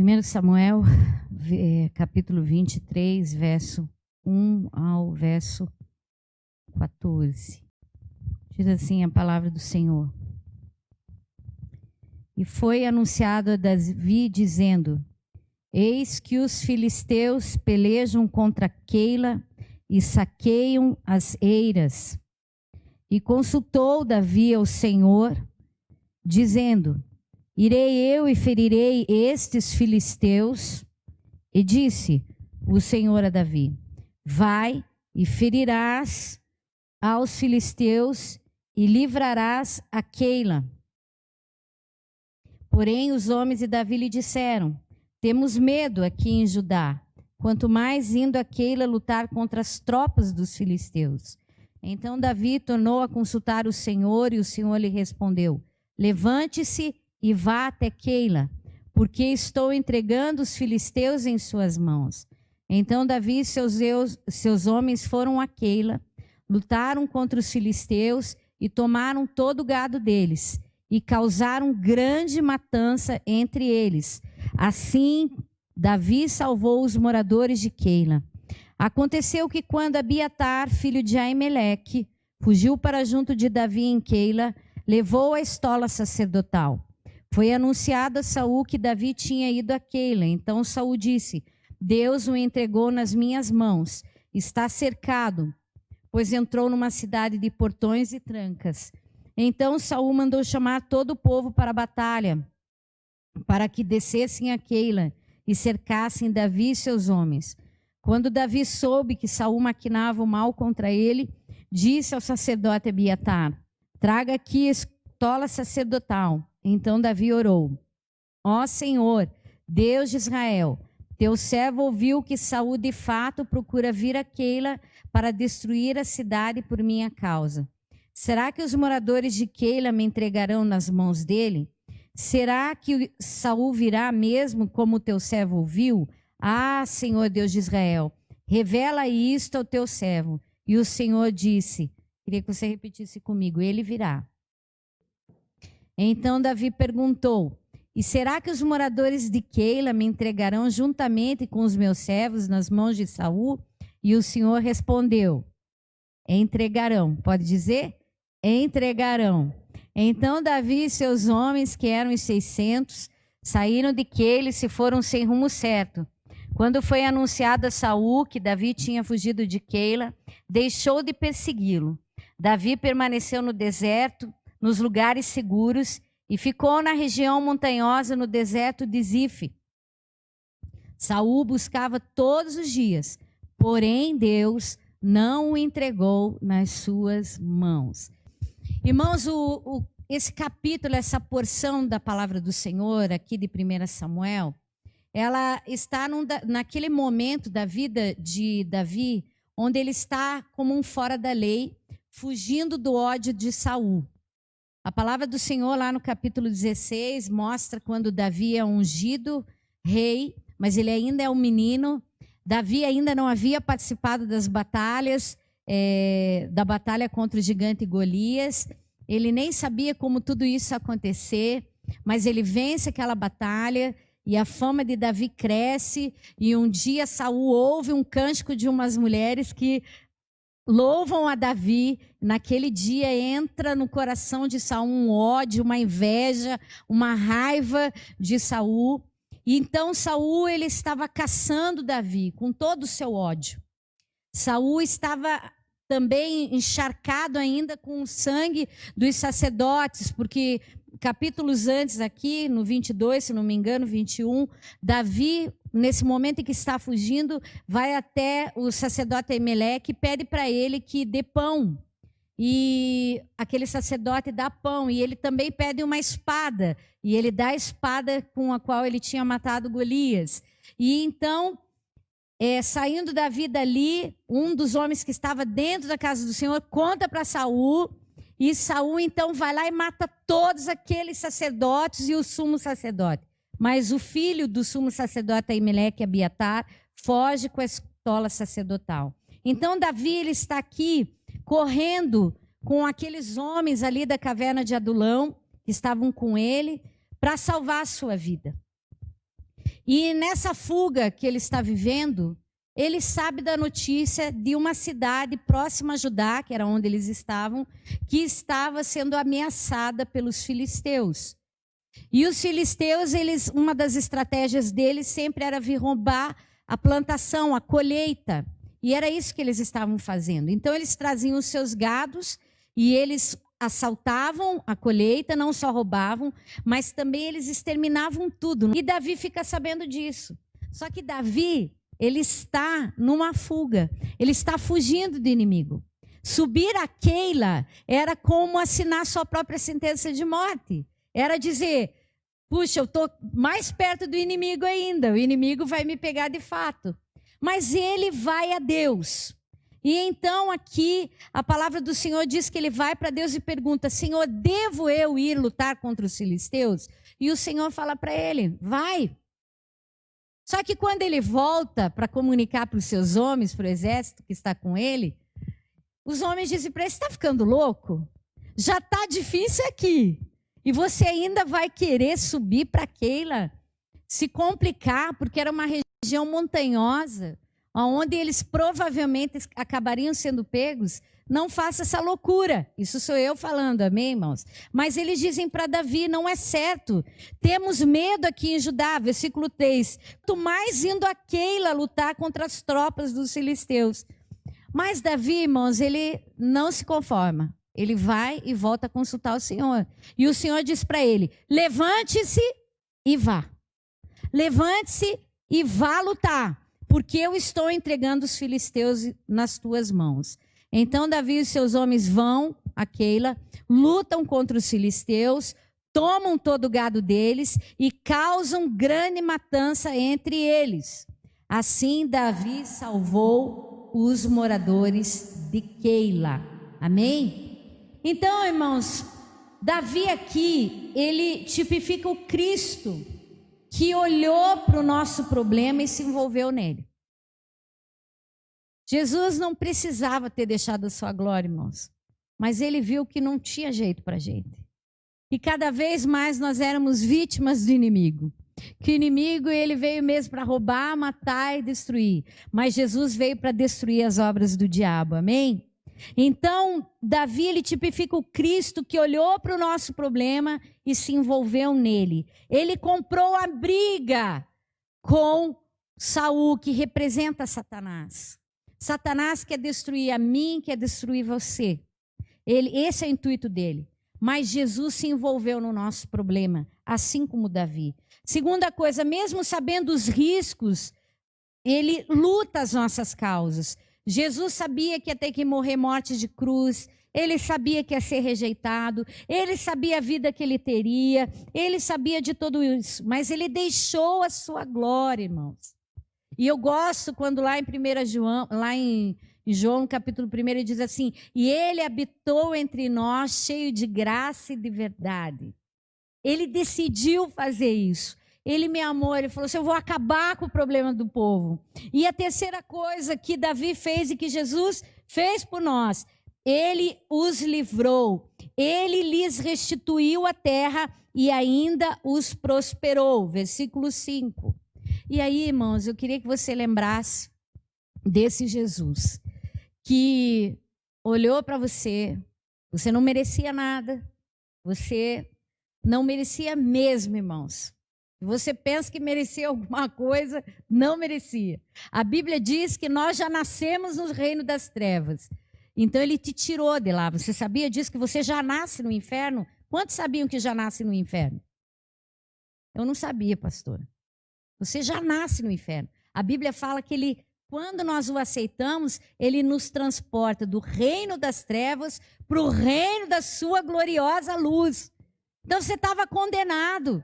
1 Samuel, capítulo 23, verso 1 ao verso 14. Diz assim a palavra do Senhor. E foi anunciado a Davi, dizendo: Eis que os filisteus pelejam contra Keila e saqueiam as eiras. E consultou Davi ao Senhor, dizendo: Irei eu e ferirei estes filisteus? E disse o Senhor a Davi: Vai e ferirás aos filisteus e livrarás a Keila. Porém os homens de Davi lhe disseram: Temos medo aqui em Judá, quanto mais indo a Keila lutar contra as tropas dos filisteus. Então Davi tornou a consultar o Senhor, e o Senhor lhe respondeu: Levante-se e vá até Keila, porque estou entregando os filisteus em suas mãos. Então Davi e seus homens foram a Keila, lutaram contra os filisteus e tomaram todo o gado deles, e causaram grande matança entre eles. Assim, Davi salvou os moradores de Keila. Aconteceu que quando Abiatar, filho de Aimeleque, fugiu para junto de Davi em Keila, levou a estola sacerdotal. Foi anunciado a Saul que Davi tinha ido a Keila. Então Saul disse: Deus o entregou nas minhas mãos. Está cercado, pois entrou numa cidade de portões e trancas. Então Saul mandou chamar todo o povo para a batalha, para que descessem a Keila e cercassem Davi e seus homens. Quando Davi soube que Saul maquinava o mal contra ele, disse ao sacerdote Abiatar: Traga aqui a estola sacerdotal. Então Davi orou: Ó Senhor, Deus de Israel, teu servo ouviu que Saul de fato procura vir a Keila para destruir a cidade por minha causa. Será que os moradores de Keila me entregarão nas mãos dele? Será que Saul virá mesmo como teu servo ouviu? Ah, Senhor Deus de Israel, revela isto ao teu servo. E o Senhor disse, queria que você repetisse comigo: ele virá. Então Davi perguntou: E será que os moradores de Keila me entregarão juntamente com os meus servos nas mãos de Saul? E o Senhor respondeu: entregarão. Pode dizer? Entregarão. Então Davi e seus homens, que eram os 600, saíram de Keila e se foram sem rumo certo. Quando foi anunciado a Saul que Davi tinha fugido de Keila, deixou de persegui-lo. Davi permaneceu no deserto, nos lugares seguros, e ficou na região montanhosa no deserto de Zife. Saul buscava todos os dias, porém Deus não o entregou nas suas mãos. Irmãos, esse capítulo, essa porção da palavra do Senhor aqui de 1 Samuel, ela está naquele momento da vida de Davi, onde ele está como um fora da lei, fugindo do ódio de Saul. A palavra do Senhor lá no capítulo 16 mostra quando Davi é ungido rei, mas ele ainda é um menino. Davi ainda não havia participado das batalhas, da batalha contra o gigante Golias. Ele nem sabia como tudo isso ia acontecer, mas ele vence aquela batalha e a fama de Davi cresce. E um dia Saul ouve um cântico de umas mulheres que louvam a Davi. Naquele dia entra no coração de Saul um ódio, uma inveja, uma raiva de Saul. E então Saul, ele estava caçando Davi com todo o seu ódio. Saul estava também encharcado ainda com o sangue dos sacerdotes, porque capítulos antes aqui, no 22, se não me engano, 21, Davi, nesse momento em que está fugindo, vai até o sacerdote Aimeleque e pede para ele que dê pão. E aquele sacerdote dá pão, e ele também pede uma espada, e ele dá a espada com a qual ele tinha matado Golias. E então, saindo Davi dali, um dos homens que estava dentro da casa do Senhor conta para Saul, e Saul então vai lá e mata todos aqueles sacerdotes e o sumo sacerdote. Mas o filho do sumo sacerdote Aimeleque, Abiatar, foge com a estola sacerdotal. Então Davi, ele está aqui correndo com aqueles homens ali da caverna de Adulão, que estavam com ele, para salvar a sua vida. E nessa fuga que ele está vivendo, ele sabe da notícia de uma cidade próxima a Judá, que era onde eles estavam, que estava sendo ameaçada pelos filisteus. E os filisteus, uma das estratégias deles sempre era vir roubar a plantação, a colheita. E era isso que eles estavam fazendo. Então eles traziam os seus gados e eles assaltavam a colheita, não só roubavam, mas também eles exterminavam tudo. E Davi fica sabendo disso. Só que Davi, ele está numa fuga, ele está fugindo do inimigo. Subir a Keila era como assinar sua própria sentença de morte. Era dizer, puxa, eu estou mais perto do inimigo ainda, o inimigo vai me pegar de fato. Mas ele vai a Deus. E então aqui a palavra do Senhor diz que ele vai para Deus e pergunta, Senhor, devo eu ir lutar contra os filisteus? E o Senhor fala para ele, vai. Só que quando ele volta para comunicar para os seus homens, para o exército que está com ele, os homens dizem para ele, você está ficando louco? Já está difícil aqui. E você ainda vai querer subir para Keila, se complicar, porque era uma região montanhosa, onde eles provavelmente acabariam sendo pegos. Não faça essa loucura. Isso sou eu falando, amém, irmãos? Mas eles dizem para Davi, não é certo. Temos medo aqui em Judá, versículo 3. Quanto mais indo a Keila lutar contra as tropas dos filisteus. Mas Davi, irmãos, ele não se conforma. Ele vai e volta a consultar o Senhor. E o Senhor diz para ele, levante-se e vá. Levante-se e vá lutar, porque eu estou entregando os filisteus nas tuas mãos. Então Davi e os seus homens vão a Keila, lutam contra os filisteus, tomam todo o gado deles e causam grande matança entre eles. Assim Davi salvou os moradores de Keila. Amém? Então, irmãos, Davi aqui, ele tipifica o Cristo que olhou para o nosso problema e se envolveu nele. Jesus não precisava ter deixado a sua glória, irmãos, mas ele viu que não tinha jeito para a gente. E cada vez mais nós éramos vítimas do inimigo. Que o inimigo, ele veio mesmo para roubar, matar e destruir. Mas Jesus veio para destruir as obras do diabo, amém? Então, Davi, ele tipifica o Cristo que olhou para o nosso problema e se envolveu nele. Ele comprou a briga com Saul, que representa Satanás. Satanás quer destruir a mim, quer destruir você. Esse é o intuito dele. Mas Jesus se envolveu no nosso problema, assim como Davi. Segunda coisa, mesmo sabendo os riscos, ele luta as nossas causas. Jesus sabia que ia ter que morrer morte de cruz, ele sabia que ia ser rejeitado, ele sabia a vida que ele teria, ele sabia de tudo isso, mas ele deixou a sua glória, irmãos. E eu gosto quando lá em 1 João, lá em João capítulo 1, ele diz assim, e ele habitou entre nós cheio de graça e de verdade. Ele decidiu fazer isso. Ele me amou, ele falou assim, eu vou acabar com o problema do povo. E a terceira coisa que Davi fez e que Jesus fez por nós, ele os livrou, ele lhes restituiu a terra e ainda os prosperou. Versículo 5. E aí, irmãos, eu queria que você lembrasse desse Jesus, que olhou para você, você não merecia nada, você não merecia mesmo, irmãos. Você pensa que merecia alguma coisa, não merecia. A Bíblia diz que nós já nascemos no reino das trevas. Então ele te tirou de lá. Você sabia disso, que você já nasce no inferno? Quantos sabiam que já nasce no inferno? Eu não sabia, pastora. Você já nasce no inferno. A Bíblia fala que ele, quando nós o aceitamos, ele nos transporta do reino das trevas para o reino da sua gloriosa luz. Então você estava condenado.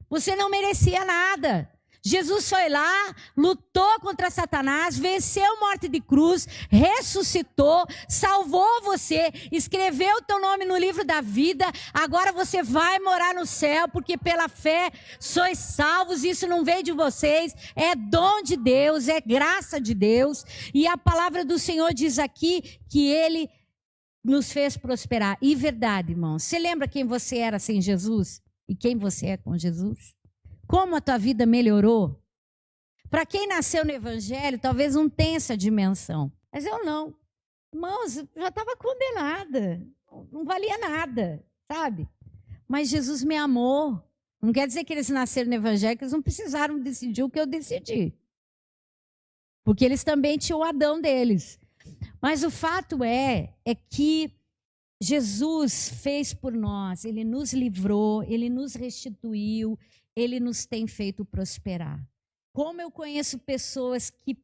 Você não merecia nada. Jesus foi lá, lutou contra Satanás, venceu a morte de cruz, ressuscitou, salvou você, escreveu o teu nome no livro da vida. Agora você vai morar no céu, porque pela fé sois salvos. Isso não veio de vocês, é dom de Deus, é graça de Deus. E a palavra do Senhor diz aqui que ele nos fez prosperar. E verdade, irmão, você lembra quem você era sem Jesus? E quem você é com Jesus? como a tua vida melhorou? Para quem nasceu no Evangelho, talvez não tenha essa dimensão. Mas eu não. Irmãos, eu já estava condenada. Não valia nada, sabe? Mas Jesus me amou. Não quer dizer que eles nasceram no Evangelho, que eles não precisaram decidir o que eu decidi. Porque eles também tinham o Adão deles. Mas o fato é que Jesus fez por nós, Ele nos livrou, Ele nos restituiu, Ele nos tem feito prosperar. Como eu conheço pessoas que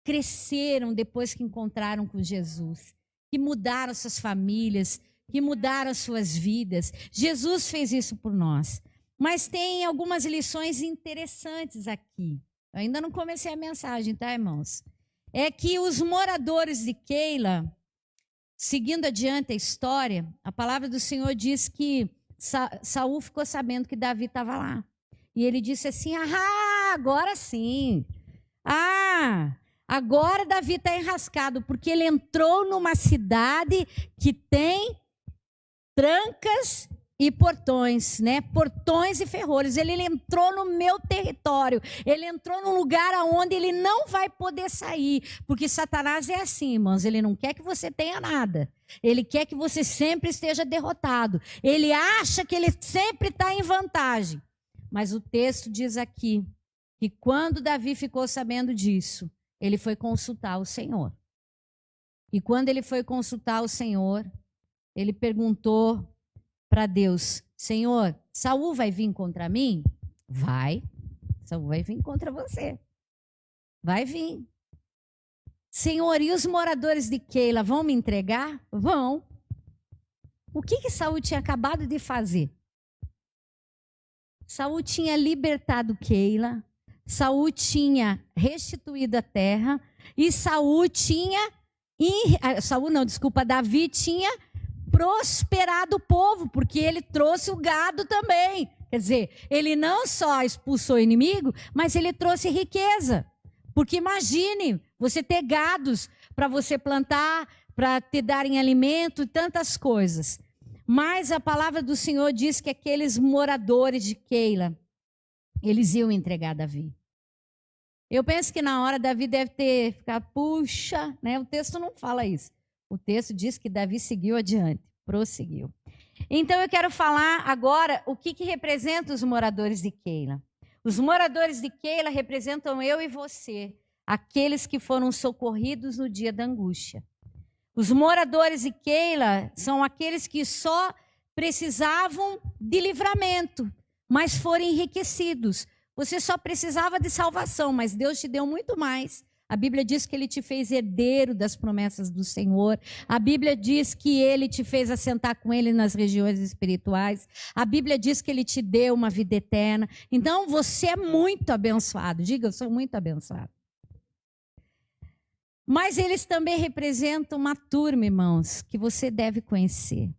cresceram depois que encontraram com Jesus, que mudaram suas famílias, que mudaram suas vidas. Jesus fez isso por nós. Mas tem algumas lições interessantes aqui. Eu ainda não comecei a mensagem, tá, irmãos? É que os moradores de Keila, seguindo adiante a história, a palavra do Senhor diz que Saul ficou sabendo que Davi estava lá. E ele disse assim: ah, agora sim. Ah, agora Davi está enrascado, porque ele entrou numa cidade que tem trancas e portões, né? Portões e ferrolhos. Ele entrou no meu território. Ele entrou num lugar onde ele não vai poder sair. Porque Satanás é assim, irmãos. Ele não quer que você tenha nada. Ele quer que você sempre esteja derrotado. Ele acha que ele sempre está em vantagem. Mas o texto diz aqui que quando Davi ficou sabendo disso, ele foi consultar o Senhor. E quando ele foi consultar o Senhor, ele perguntou para Deus: Senhor, Saul vai vir contra mim? Vai. Saul vai vir contra você. Vai vir. Senhor, e os moradores de Keila vão me entregar? Vão. O que Saul tinha acabado de fazer? Saul tinha libertado Keila, Saul tinha restituído a terra e Davi tinha prosperado o povo, porque ele trouxe o gado também. Quer dizer, ele não só expulsou o inimigo, mas ele trouxe riqueza. Porque imagine você ter gados para você plantar, para te darem alimento e tantas coisas. Mas a palavra do Senhor diz que aqueles moradores de Keila, eles iam entregar Davi. Eu penso que na hora Davi deve ter ficado, puxa, né? O texto não fala isso. O texto diz que Davi seguiu adiante, prosseguiu. Então eu quero falar agora o que representa os moradores de Keila. Os moradores de Keila representam eu e você, aqueles que foram socorridos no dia da angústia. Os moradores de Keila são aqueles que só precisavam de livramento, mas foram enriquecidos. Você só precisava de salvação, mas Deus te deu muito mais. A Bíblia diz que Ele te fez herdeiro das promessas do Senhor. A Bíblia diz que Ele te fez assentar com Ele nas regiões espirituais. A Bíblia diz que Ele te deu uma vida eterna. Então, você é muito abençoado. Diga, eu sou muito abençoado. Mas eles também representam uma turma, irmãos, que você deve conhecer.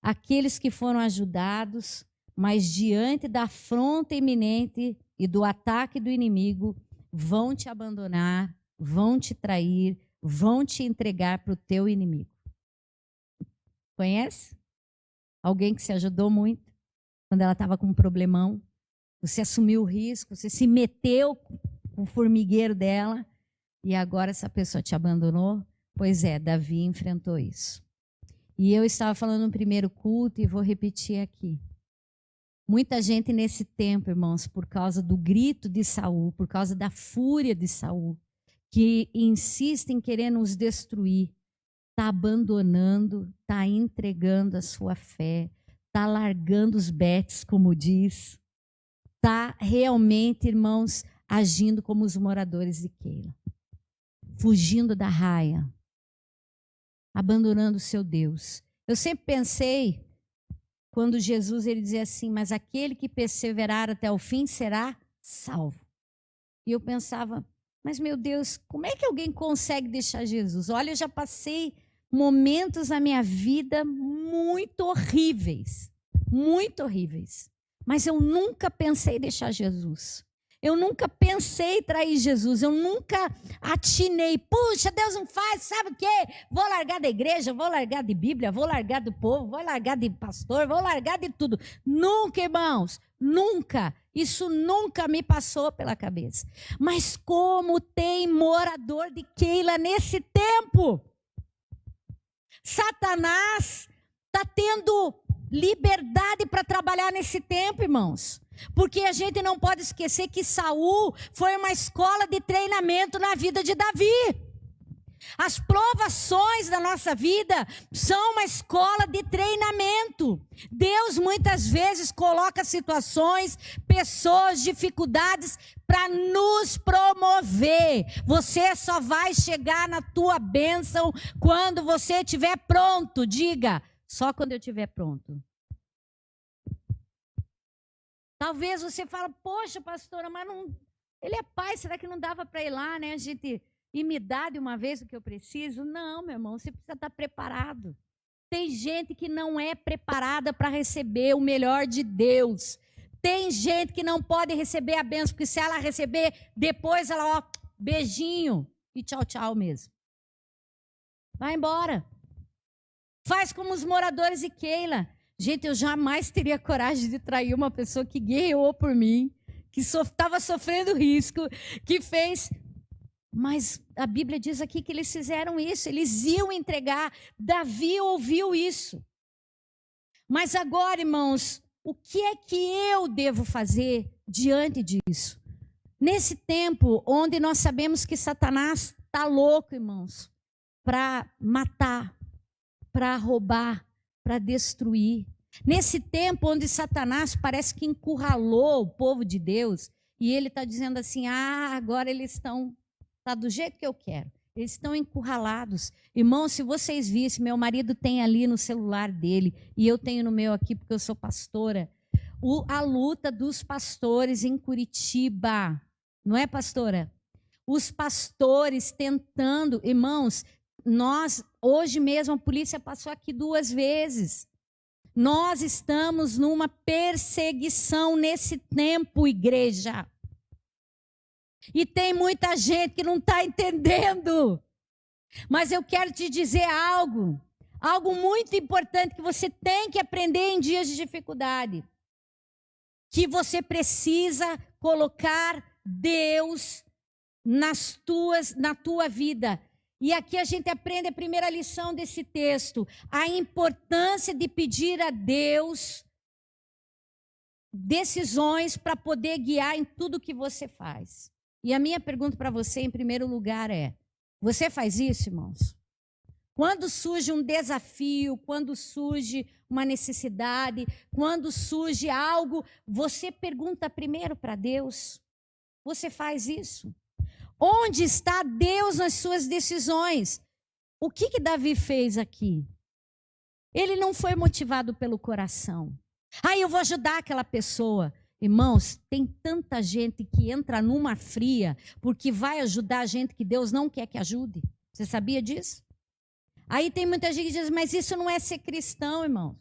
Aqueles que foram ajudados, mas diante da afronta iminente e do ataque do inimigo, vão te abandonar, vão te trair, vão te entregar para o teu inimigo. Conhece? Alguém que se ajudou muito quando ela estava com um problemão. Você assumiu o risco, você se meteu com o formigueiro dela. E agora essa pessoa te abandonou? Pois é, Davi enfrentou isso. E eu estava falando no primeiro culto e vou repetir aqui. Muita gente nesse tempo, irmãos, por causa do grito de Saul, por causa da fúria de Saul, que insiste em querer nos destruir, está abandonando, está entregando a sua fé, está largando os betes, como diz, está realmente, irmãos, agindo como os moradores de Keila. Fugindo da raia, abandonando o seu Deus. Eu sempre pensei, quando Jesus ele dizia assim, mas aquele que perseverar até o fim será salvo. E eu pensava, mas meu Deus, como é que alguém consegue deixar Jesus? Olha, eu já passei momentos na minha vida muito horríveis, mas eu nunca pensei em deixar Jesus. Eu nunca pensei em trair Jesus, eu nunca atinei, puxa, Deus não faz, sabe o quê? Vou largar da igreja, vou largar de Bíblia, vou largar do povo, vou largar de pastor, vou largar de tudo. Nunca, irmãos, Nunca. Isso nunca me passou pela cabeça. Mas como tem morador de Keila nesse tempo? Satanás está tendo liberdade para trabalhar nesse tempo, irmãos. Porque a gente não pode esquecer que Saul foi uma escola de treinamento na vida de Davi. As provações da nossa vida são uma escola de treinamento. Deus muitas vezes coloca situações, pessoas, dificuldades para nos promover. Você só vai chegar na tua bênção quando você estiver pronto. Diga, só quando eu estiver pronto. Talvez você fale, poxa, pastora, mas não, ele é pai, será que não dava para ir lá, né? A gente... E me dá de uma vez o que eu preciso? Não, meu irmão, você precisa estar preparado. Tem gente que não é preparada para receber o melhor de Deus. Tem gente que não pode receber a bênção, porque se ela receber, depois ela, ó, beijinho e tchau, tchau mesmo. Vai embora. Faz como os moradores de Keila. Gente, eu jamais teria coragem de trair uma pessoa que guerreou por mim, que estava sofrendo risco, que fez... Mas a Bíblia diz aqui que eles fizeram isso, eles iam entregar. Davi ouviu isso. Mas agora, irmãos, o que é que eu devo fazer diante disso? Nesse tempo onde nós sabemos que Satanás está louco, irmãos, para matar, para roubar, para destruir. Nesse tempo onde Satanás parece que encurralou o povo de Deus, e ele está dizendo assim, agora eles estão... Está do jeito que eu quero. Eles estão encurralados. Irmão, se vocês vissem, meu marido tem ali no celular dele, e eu tenho no meu aqui porque eu sou pastora, a luta dos pastores em Curitiba. Não é, pastora? Os pastores tentando, irmãos, hoje mesmo a polícia passou aqui 2 vezes. Nós estamos numa perseguição nesse tempo, igreja. E tem muita gente que não está entendendo. Mas eu quero te dizer algo muito importante que você tem que aprender em dias de dificuldade. Que você precisa colocar Deus na tua vida. E aqui a gente aprende a primeira lição desse texto. A importância de pedir a Deus decisões para poder guiar em tudo que você faz. E a minha pergunta para você, em primeiro lugar, é: você faz isso, irmãos? Quando surge um desafio, quando surge uma necessidade, quando surge algo, você pergunta primeiro para Deus? Você faz isso? Onde está Deus nas suas decisões? O que Davi fez aqui? Ele não foi motivado pelo coração. Eu vou ajudar aquela pessoa. Irmãos, tem tanta gente que entra numa fria porque vai ajudar a gente que Deus não quer que ajude. Você sabia disso? Aí tem muita gente que diz, mas isso não é ser cristão, irmãos.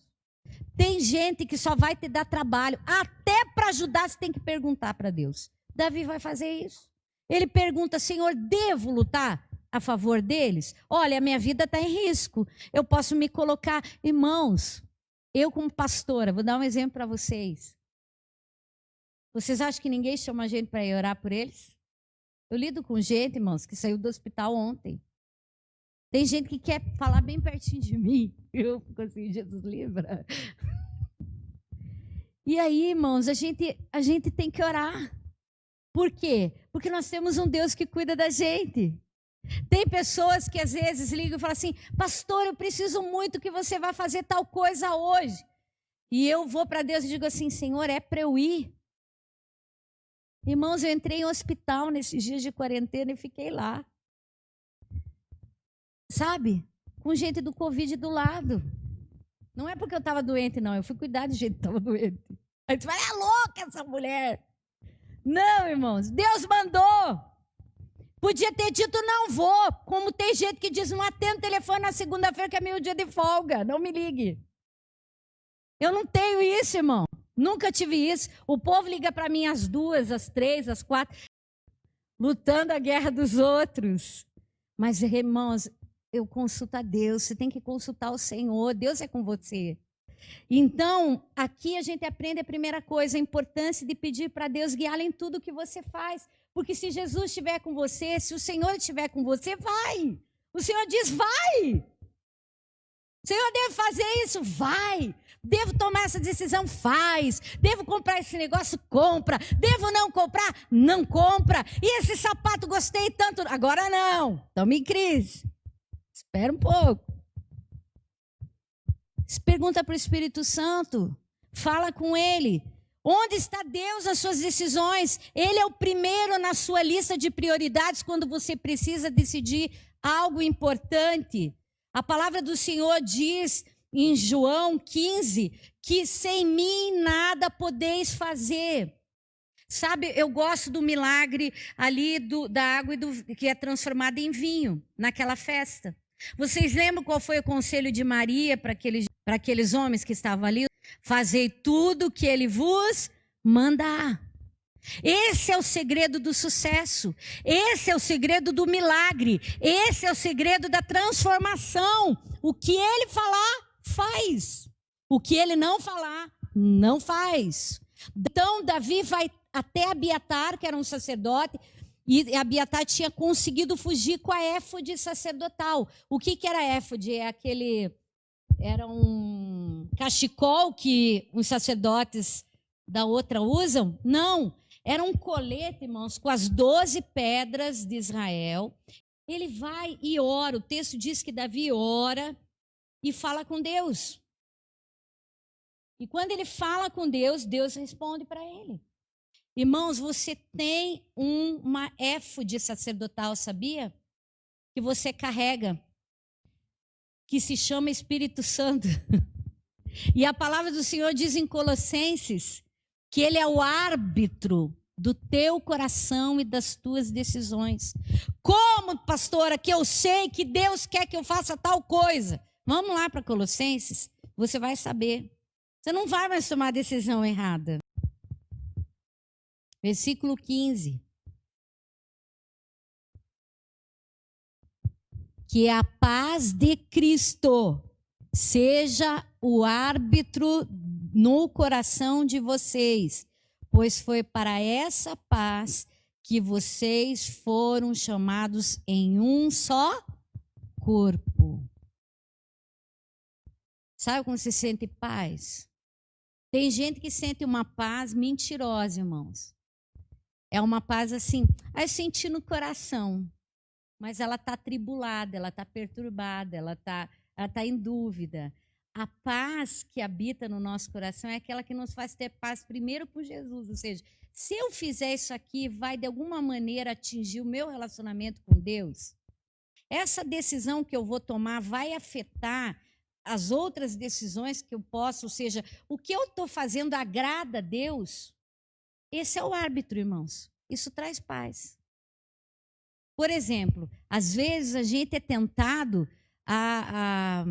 Tem gente que só vai te dar trabalho. Até para ajudar você tem que perguntar para Deus. Davi vai fazer isso. Ele pergunta, Senhor, devo lutar a favor deles? Olha, a minha vida está em risco. Eu posso me colocar... Irmãos, eu como pastora, vou dar um exemplo para vocês. Vocês acham que ninguém chama a gente para ir orar por eles? Eu lido com gente, irmãos, que saiu do hospital ontem. Tem gente que quer falar bem pertinho de mim. Eu fico assim, Jesus livra. E aí, irmãos, a gente tem que orar. Por quê? Porque nós temos um Deus que cuida da gente. Tem pessoas que às vezes ligam e falam assim, pastor, eu preciso muito que você vá fazer tal coisa hoje. E eu vou para Deus e digo assim, Senhor, é para eu ir? Irmãos, eu entrei em um hospital nesses dias de quarentena e fiquei lá. Sabe? Com gente do Covid do lado. Não é porque eu estava doente, não. Eu fui cuidar de gente que estava doente. Aí você fala, é louca essa mulher. Não, irmãos. Deus mandou. Podia ter dito, não vou. Como tem gente que diz, não atendo o telefone na segunda-feira, que é meu dia de folga. Não me ligue. Eu não tenho isso, irmão. Nunca tive isso. O povo liga para mim às 2, às 3, às 4, lutando a guerra dos outros. Mas, irmãos, eu consulto a Deus. Você tem que consultar o Senhor. Deus é com você. Então, aqui a gente aprende a primeira coisa, a importância de pedir para Deus guiá-lo em tudo que você faz. Porque se Jesus estiver com você, se o Senhor estiver com você, vai. O Senhor diz, vai. O Senhor deve fazer isso? Vai. Devo tomar essa decisão? Faz. Devo comprar esse negócio? Compra. Devo não comprar? Não compra. E esse sapato gostei tanto? Agora não. Estamos em crise. Espera um pouco. Pergunta para o Espírito Santo. Fala com ele. Onde está Deus nas suas decisões? Ele é o primeiro na sua lista de prioridades quando você precisa decidir algo importante. A palavra do Senhor diz em João 15 que sem mim nada podeis fazer. Sabe, eu gosto do milagre ali da água que é transformada em vinho, naquela festa. Vocês lembram qual foi o conselho de Maria para aqueles homens que estavam ali? Fazei tudo o que ele vos mandar. Esse é o segredo do sucesso. Esse é o segredo do milagre. Esse é o segredo da transformação. O que ele falar, faz. O que ele não falar, não faz. Então, Davi vai até Abiatar, que era um sacerdote, e Abiatar tinha conseguido fugir com a éfode sacerdotal. O que era éfode? Era um cachecol que os sacerdotes da outra usam? Não. Era um colete, irmãos, com as 12 pedras de Israel. Ele vai e ora. O texto diz que Davi ora e fala com Deus. E quando ele fala com Deus, Deus responde para ele. Irmãos, você tem uma éfode sacerdotal, sabia? Que você carrega, que se chama Espírito Santo. E a palavra do Senhor diz em Colossenses que ele é o árbitro do teu coração e das tuas decisões. Como, pastora, que eu sei que Deus quer que eu faça tal coisa? Vamos lá para Colossenses, você vai saber. Você não vai mais tomar a decisão errada. Versículo 15. Que a paz de Cristo seja o árbitro no coração de vocês, pois foi para essa paz que vocês foram chamados em um só corpo. Sabe como se sente paz? Tem gente que sente uma paz mentirosa, irmãos. É uma paz assim, eu senti no coração, mas ela está atribulada, ela está perturbada, ela está em dúvida. A paz que habita no nosso coração é aquela que nos faz ter paz primeiro por Jesus. Ou seja, se eu fizer isso aqui, vai de alguma maneira atingir o meu relacionamento com Deus? Essa decisão que eu vou tomar vai afetar as outras decisões que eu posso, ou seja, o que eu estou fazendo agrada a Deus? Esse é o árbitro, irmãos. Isso traz paz. Por exemplo, às vezes a gente é tentado a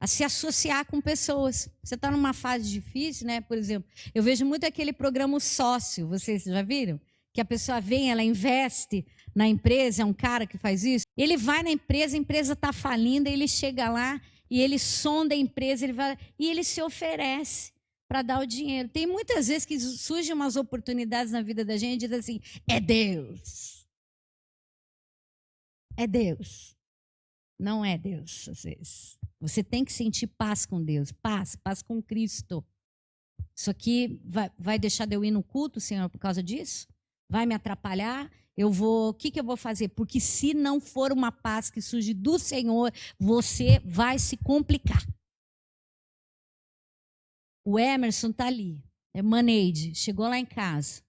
se associar com pessoas. Você está numa fase difícil, né? Por exemplo, eu vejo muito aquele programa Sócio, vocês já viram? Que a pessoa vem, ela investe na empresa, é um cara que faz isso. Ele vai na empresa, a empresa está falindo, ele chega lá e ele sonda a empresa, e ele se oferece para dar o dinheiro. Tem muitas vezes que surgem umas oportunidades na vida da gente e diz assim, é Deus. É Deus. Não é Deus, às vezes. Você tem que sentir paz com Deus, paz com Cristo. Isso aqui vai deixar de eu ir no culto, Senhor, por causa disso? Vai me atrapalhar? O que eu vou fazer? Porque se não for uma paz que surge do Senhor, você vai se complicar. O Emerson está ali, é Maneide, chegou lá em casa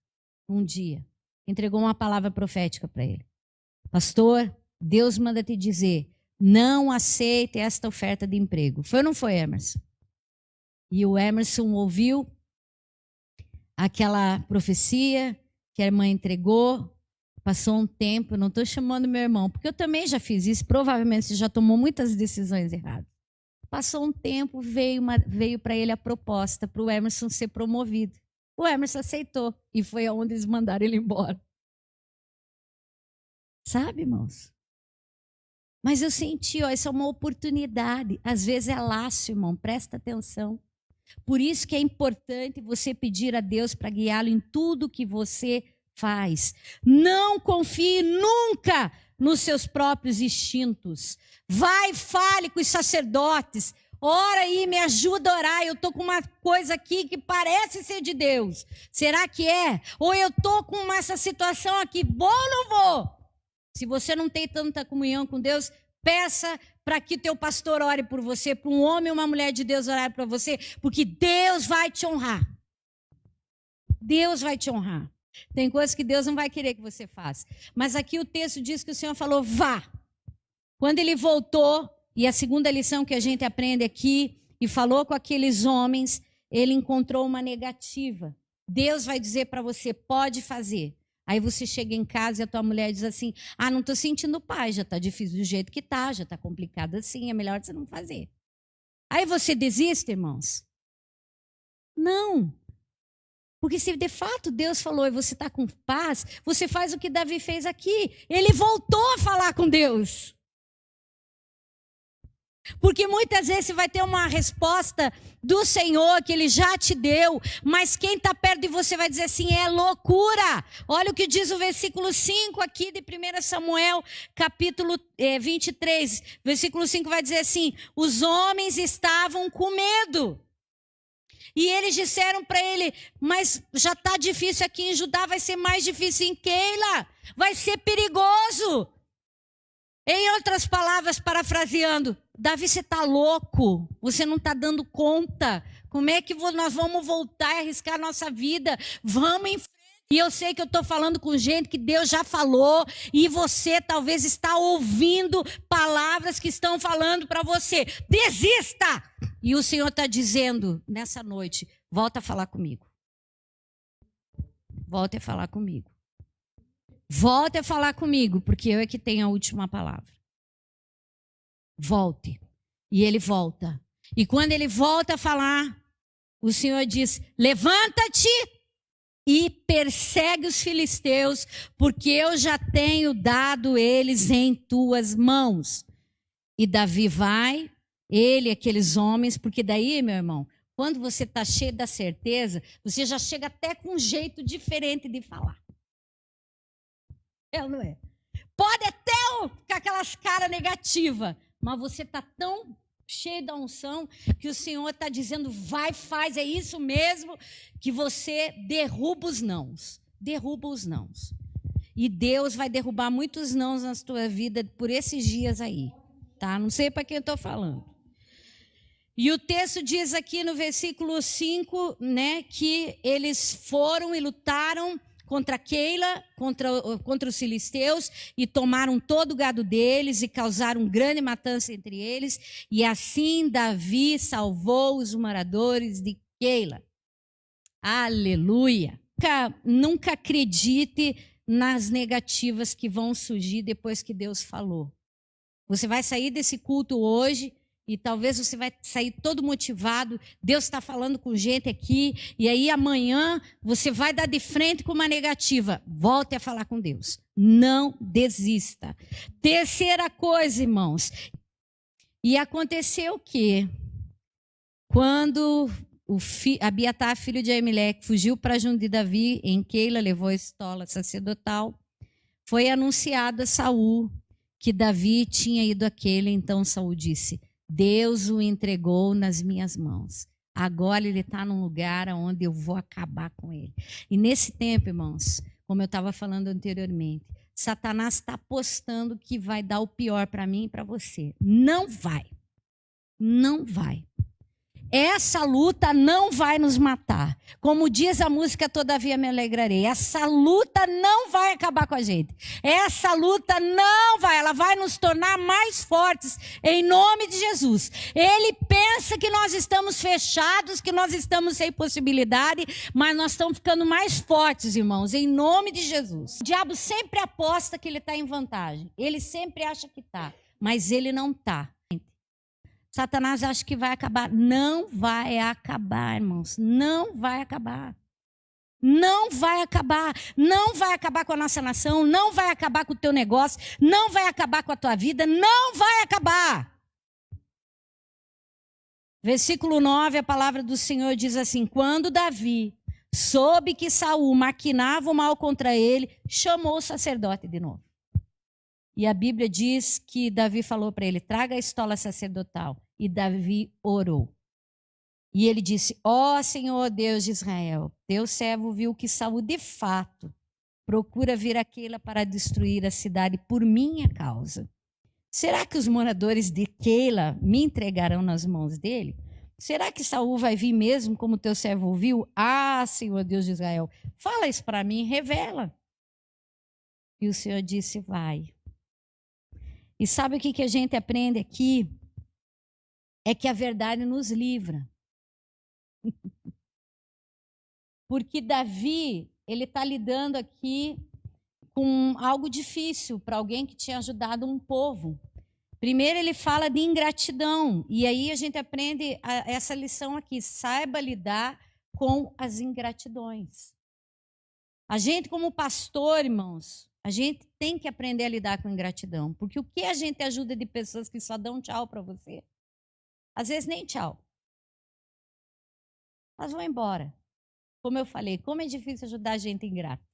um dia, entregou uma palavra profética para ele. Pastor, Deus manda te dizer, não aceite esta oferta de emprego. Foi ou não foi, Emerson? E o Emerson ouviu aquela profecia que a irmã entregou, passou um tempo, não estou chamando meu irmão, porque eu também já fiz isso, provavelmente você já tomou muitas decisões erradas. Passou um tempo, veio para ele a proposta para o Emerson ser promovido. O Emerson aceitou e foi aonde eles mandaram ele embora. Sabe, irmãos? Mas eu senti, ó, isso é uma oportunidade. Às vezes é laço, irmão, presta atenção. Por isso que é importante você pedir a Deus para guiá-lo em tudo que você faz. Não confie nunca nos seus próprios instintos. Vai, fale com os sacerdotes. Ora aí, me ajuda a orar. Eu estou com uma coisa aqui que parece ser de Deus. Será que é? Ou eu estou com essa situação aqui, vou ou não vou? Se você não tem tanta comunhão com Deus, peça para que teu pastor ore por você, para um homem ou uma mulher de Deus orar para você, porque Deus vai te honrar. Deus vai te honrar. Tem coisas que Deus não vai querer que você faça. Mas aqui o texto diz que o Senhor falou, vá. Quando ele voltou, e a segunda lição que a gente aprende aqui, e falou com aqueles homens, ele encontrou uma negativa. Deus vai dizer para você, pode fazer. Aí você chega em casa e a tua mulher diz assim, não estou sentindo paz, já está difícil do jeito que está, já está complicado assim, é melhor você não fazer. Aí você desiste, irmãos? Não. Porque se de fato Deus falou e você está com paz, você faz o que Davi fez aqui. Ele voltou a falar com Deus. Porque muitas vezes você vai ter uma resposta do Senhor que Ele já te deu, mas quem está perto de você vai dizer assim, é loucura. Olha o que diz o versículo 5 aqui de 1 Samuel, capítulo 23. Versículo 5 vai dizer assim, os homens estavam com medo. E eles disseram para ele, mas já está difícil aqui em Judá, vai ser mais difícil em Keila, vai ser perigoso. Em outras palavras, parafraseando, Davi, você está louco, você não está dando conta. Como é que nós vamos voltar e arriscar a nossa vida? Vamos em frente. E eu sei que eu estou falando com gente que Deus já falou e você talvez está ouvindo palavras que estão falando para você. Desista! E o Senhor está dizendo nessa noite, volta a falar comigo. Volta a falar comigo. Volte a falar comigo, porque eu é que tenho a última palavra. Volte. E ele volta. E quando ele volta a falar, o Senhor diz, levanta-te e persegue os filisteus, porque eu já tenho dado eles em tuas mãos. E Davi vai, ele e aqueles homens, porque daí, meu irmão, quando você está cheio da certeza, você já chega até com um jeito diferente de falar. É ou não é? Pode até ficar aquelas caras negativas, mas você está tão cheio da unção que o Senhor está dizendo, vai, faz, é isso mesmo, que você derruba os nãos. Derruba os nãos. E Deus vai derrubar muitos nãos na tua vida por esses dias aí. Tá? Não sei para quem eu estou falando. E o texto diz aqui no versículo 5, né, que eles foram e lutaram contra Keila, contra os filisteus, e tomaram todo o gado deles e causaram grande matança entre eles. E assim Davi salvou os moradores de Keila. Aleluia! Nunca acredite nas negativas que vão surgir depois que Deus falou. Você vai sair desse culto hoje e talvez você vai sair todo motivado. Deus está falando com gente aqui. E aí amanhã você vai dar de frente com uma negativa. Volte a falar com Deus. Não desista. Terceira coisa, irmãos. E aconteceu o quê? Quando Abiatar, filho de Aimeleque, fugiu para junto de Davi, em Keila, levou a estola sacerdotal, foi anunciado a Saul que Davi tinha ido a Keila. Então Saul disse, Deus o entregou nas minhas mãos. Agora ele está num lugar onde eu vou acabar com ele. E nesse tempo, irmãos, como eu estava falando anteriormente, Satanás está apostando que vai dar o pior para mim e para você. Não vai. Não vai. Essa luta não vai nos matar. Como diz a música Todavia Me Alegrarei. Essa luta não vai acabar com a gente. Essa luta não vai, ela vai nos tornar mais fortes em nome de Jesus. Ele pensa que nós estamos fechados, que nós estamos sem possibilidade, mas nós estamos ficando mais fortes, irmãos, em nome de Jesus. O diabo sempre aposta que ele está em vantagem. Ele sempre acha que está, mas ele não está. Satanás acha que vai acabar. Não vai acabar, irmãos. Não vai acabar. Não vai acabar. Não vai acabar com a nossa nação, não vai acabar com o teu negócio, não vai acabar com a tua vida, não vai acabar. Versículo 9, a palavra do Senhor diz assim: quando Davi soube que Saul maquinava o mal contra ele, chamou o sacerdote de novo. E a Bíblia diz que Davi falou para ele: traga a estola sacerdotal. E Davi orou. E ele disse: ó Senhor Deus de Israel, teu servo viu que Saul de fato procura vir a Queila para destruir a cidade por minha causa. Será que os moradores de Queila me entregarão nas mãos dele? Será que Saul vai vir mesmo como teu servo ouviu? Ah, Senhor Deus de Israel, fala isso para mim, revela. E o Senhor disse: vai. E sabe o que a gente aprende aqui? É que a verdade nos livra. Porque Davi, ele está lidando aqui com algo difícil para alguém que tinha ajudado um povo. Primeiro ele fala de ingratidão, e aí a gente aprende essa lição aqui: saiba lidar com as ingratidões. A gente como pastor, irmãos, a gente tem que aprender a lidar com ingratidão, porque o que a gente ajuda de pessoas que só dão tchau para você? Às vezes nem tchau. Elas vão embora. Como eu falei, como é difícil ajudar gente ingrata.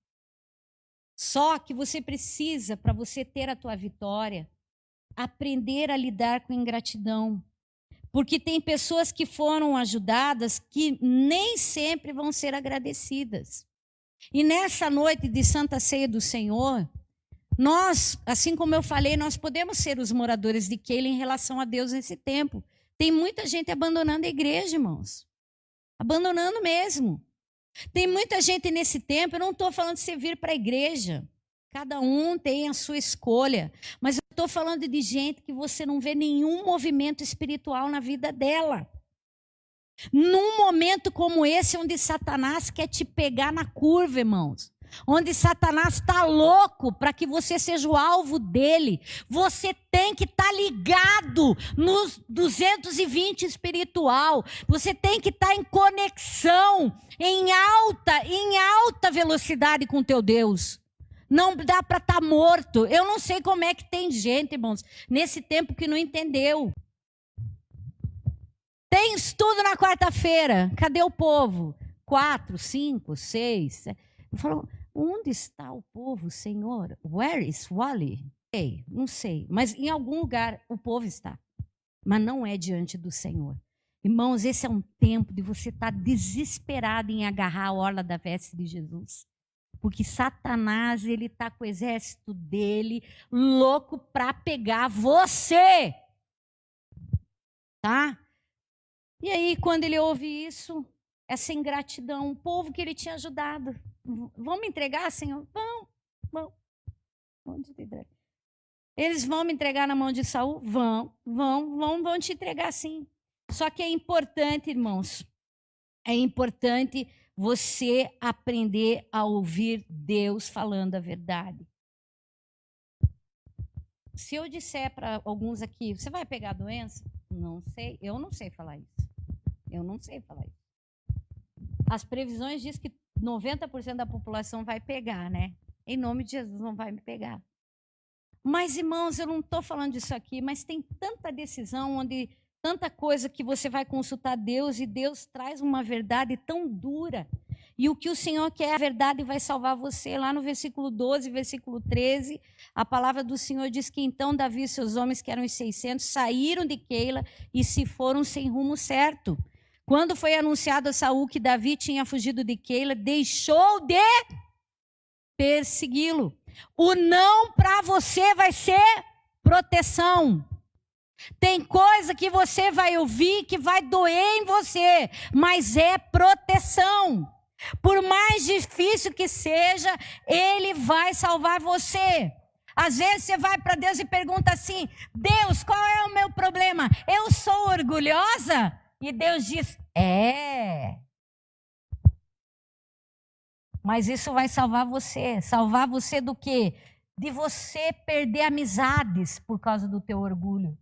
Só que você precisa, para você ter a tua vitória, aprender a lidar com ingratidão. Porque tem pessoas que foram ajudadas que nem sempre vão ser agradecidas. E nessa noite de Santa Ceia do Senhor, nós, assim como eu falei, nós podemos ser os moradores de Queila em relação a Deus nesse tempo. Tem muita gente abandonando a igreja, irmãos. Abandonando mesmo. Tem muita gente nesse tempo, eu não estou falando de você vir para a igreja. Cada um tem a sua escolha. Mas eu estou falando de gente que você não vê nenhum movimento espiritual na vida dela. Num momento como esse, onde Satanás quer te pegar na curva, irmãos. Onde Satanás está louco para que você seja o alvo dele. Você tem que estar ligado nos 220 espiritual. Você tem que estar em conexão, em alta velocidade com teu Deus. Não dá para estar morto. Eu não sei como é que tem gente, irmãos, nesse tempo que não entendeu. Tem estudo na quarta-feira. Cadê o povo? 4, 5, 6, 7. Eu falo, onde está o povo, Senhor? Where is Wally? Não sei. Mas em algum lugar o povo está. Mas não é diante do Senhor. Irmãos, esse é um tempo de você estar desesperado em agarrar a orla da veste de Jesus. Porque Satanás, ele está com o exército dele louco para pegar você. Tá? E aí, quando ele ouve isso, essa ingratidão, o povo que ele tinha ajudado, vão me entregar, Senhor? Vão. Eles vão me entregar na mão de Saul? Vão te entregar sim. Só que é importante, irmãos, é importante você aprender a ouvir Deus falando a verdade. Se eu disser para alguns aqui, você vai pegar a doença? Não sei, eu não sei falar isso. As previsões dizem que 90% da população vai pegar, né? Em nome de Jesus, não vai me pegar. Mas, irmãos, eu não estou falando disso aqui, mas tem tanta decisão, tanta coisa que você vai consultar Deus e Deus traz uma verdade tão dura. E o que o Senhor quer, a verdade vai salvar você. Lá no versículo 12, versículo 13, a palavra do Senhor diz que então Davi e seus homens, que eram os 600, saíram de Queila e se foram sem rumo certo. Quando foi anunciado a Saul que Davi tinha fugido de Queila, deixou de persegui-lo. O não para você vai ser proteção. Tem coisa que você vai ouvir que vai doer em você, mas é proteção. Por mais difícil que seja, ele vai salvar você. Às vezes você vai para Deus e pergunta assim: Deus, qual é o meu problema? Eu sou orgulhosa? E Deus diz: é. Mas isso vai salvar você. Salvar você do quê? De você perder amizades por causa do teu orgulho.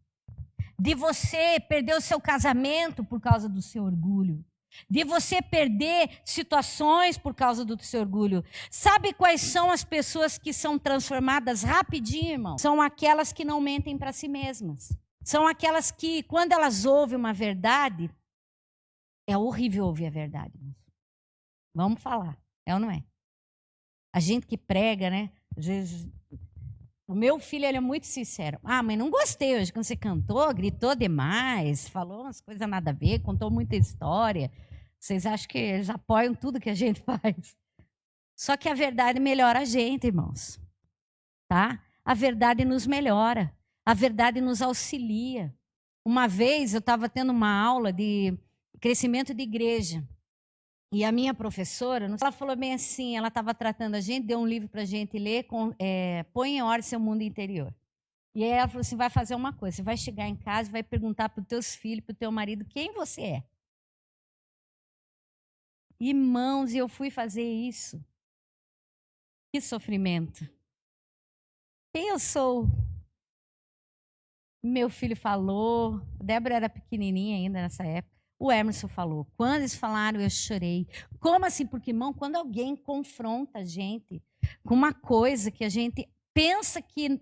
De você perder o seu casamento por causa do seu orgulho. de você perder situações por causa do seu orgulho. Sabe quais são as pessoas que são transformadas rapidinho, irmão? São aquelas que não mentem para si mesmas. São aquelas que, quando elas ouvem uma verdade, é horrível ouvir a verdade. Vamos falar, é ou não é? A gente que prega, né? Às vezes, o meu filho, ele é muito sincero. Ah, mãe, não gostei hoje quando você cantou, gritou demais, falou umas coisas nada a ver, contou muita história. Vocês acham que eles apoiam tudo que a gente faz? Só que a verdade melhora a gente, irmãos. Tá? A verdade nos melhora. A verdade nos auxilia. Uma vez eu estava tendo uma aula de crescimento de igreja. E a minha professora, ela falou bem assim, ela estava tratando a gente, deu um livro para a gente ler, Põe em Ordem Seu Mundo Interior. E aí ela falou assim, vai fazer uma coisa, você vai chegar em casa e vai perguntar para os teus filhos, para o teu marido, quem você é. Irmãos, e eu fui fazer isso. Que sofrimento. Quem eu sou? Meu filho falou, a Débora era pequenininha ainda nessa época, o Emerson falou. Quando eles falaram, eu chorei. Como assim? Porque, irmão, quando alguém confronta a gente com uma coisa que a gente pensa que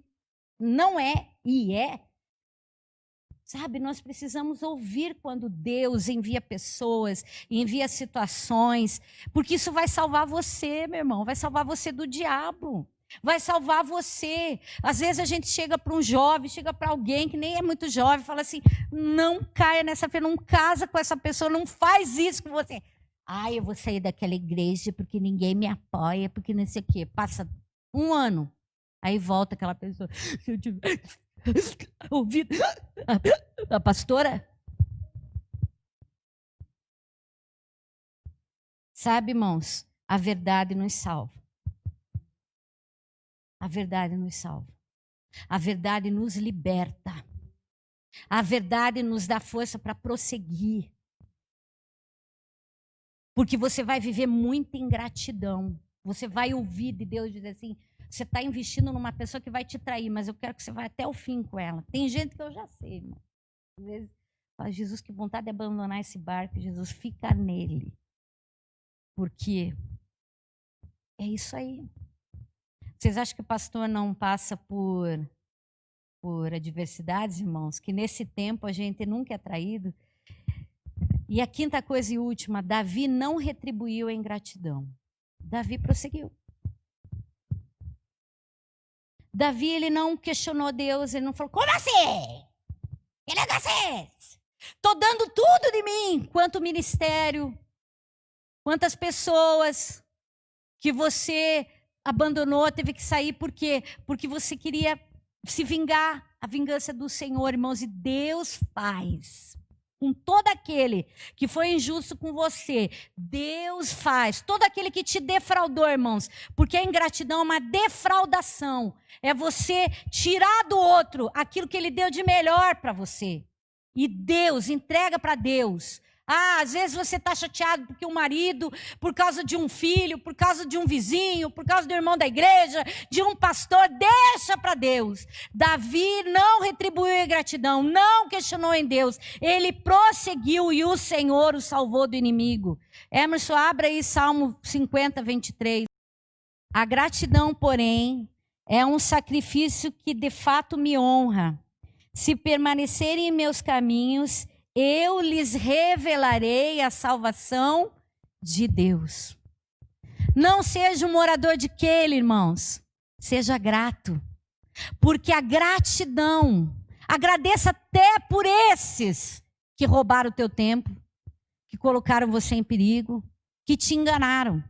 não é e é, sabe, nós precisamos ouvir quando Deus envia pessoas, envia situações, porque isso vai salvar você, meu irmão, vai salvar você do diabo. Vai salvar você. Às vezes a gente chega para um jovem, chega para alguém que nem é muito jovem, fala assim, não caia nessa fé, não casa com essa pessoa, não faz isso com você. Eu vou sair daquela igreja porque ninguém me apoia, porque não sei o quê. Passa um ano, aí volta aquela pessoa. Se eu tiver ouvido a pastora. Sabe, irmãos, a verdade nos salva. A verdade nos salva. A verdade nos liberta. A verdade nos dá força para prosseguir. Porque você vai viver muita ingratidão. Você vai ouvir de Deus dizer assim, você está investindo numa pessoa que vai te trair, mas eu quero que você vá até o fim com ela. Tem gente que eu já sei, irmão. Às vezes, fala, Jesus, que vontade de abandonar esse barco. Jesus, fica nele. Porque é isso aí. Vocês acham que o pastor não passa por adversidades, irmãos? Que nesse tempo a gente nunca é traído. E a quinta coisa e última, Davi não retribuiu a ingratidão. Davi prosseguiu. Davi, ele não questionou Deus, ele não falou, como assim? Que negócio é esse? Estou dando tudo de mim, quanto ministério, quantas pessoas que você abandonou, teve que sair, por quê? Porque você queria se vingar, a vingança do Senhor, irmãos, e Deus faz. Com todo aquele que foi injusto com você, Deus faz. Todo aquele que te defraudou, irmãos, porque a ingratidão é uma defraudação. É você tirar do outro aquilo que ele deu de melhor para você. E Deus, entrega para Deus. Às vezes você está chateado porque o marido, por causa de um filho, por causa de um vizinho, por causa do irmão da igreja, de um pastor, deixa para Deus. Davi não retribuiu a ingratidão, não questionou em Deus. Ele prosseguiu e o Senhor o salvou do inimigo. Emerson, abra aí Salmo 50, 23. A gratidão, porém, é um sacrifício que de fato me honra. Se permanecerem em meus caminhos, eu lhes revelarei a salvação de Deus. Não seja um morador de Keila, irmãos. Seja grato. Porque a gratidão, agradeça até por esses que roubaram o teu tempo, que colocaram você em perigo, que te enganaram.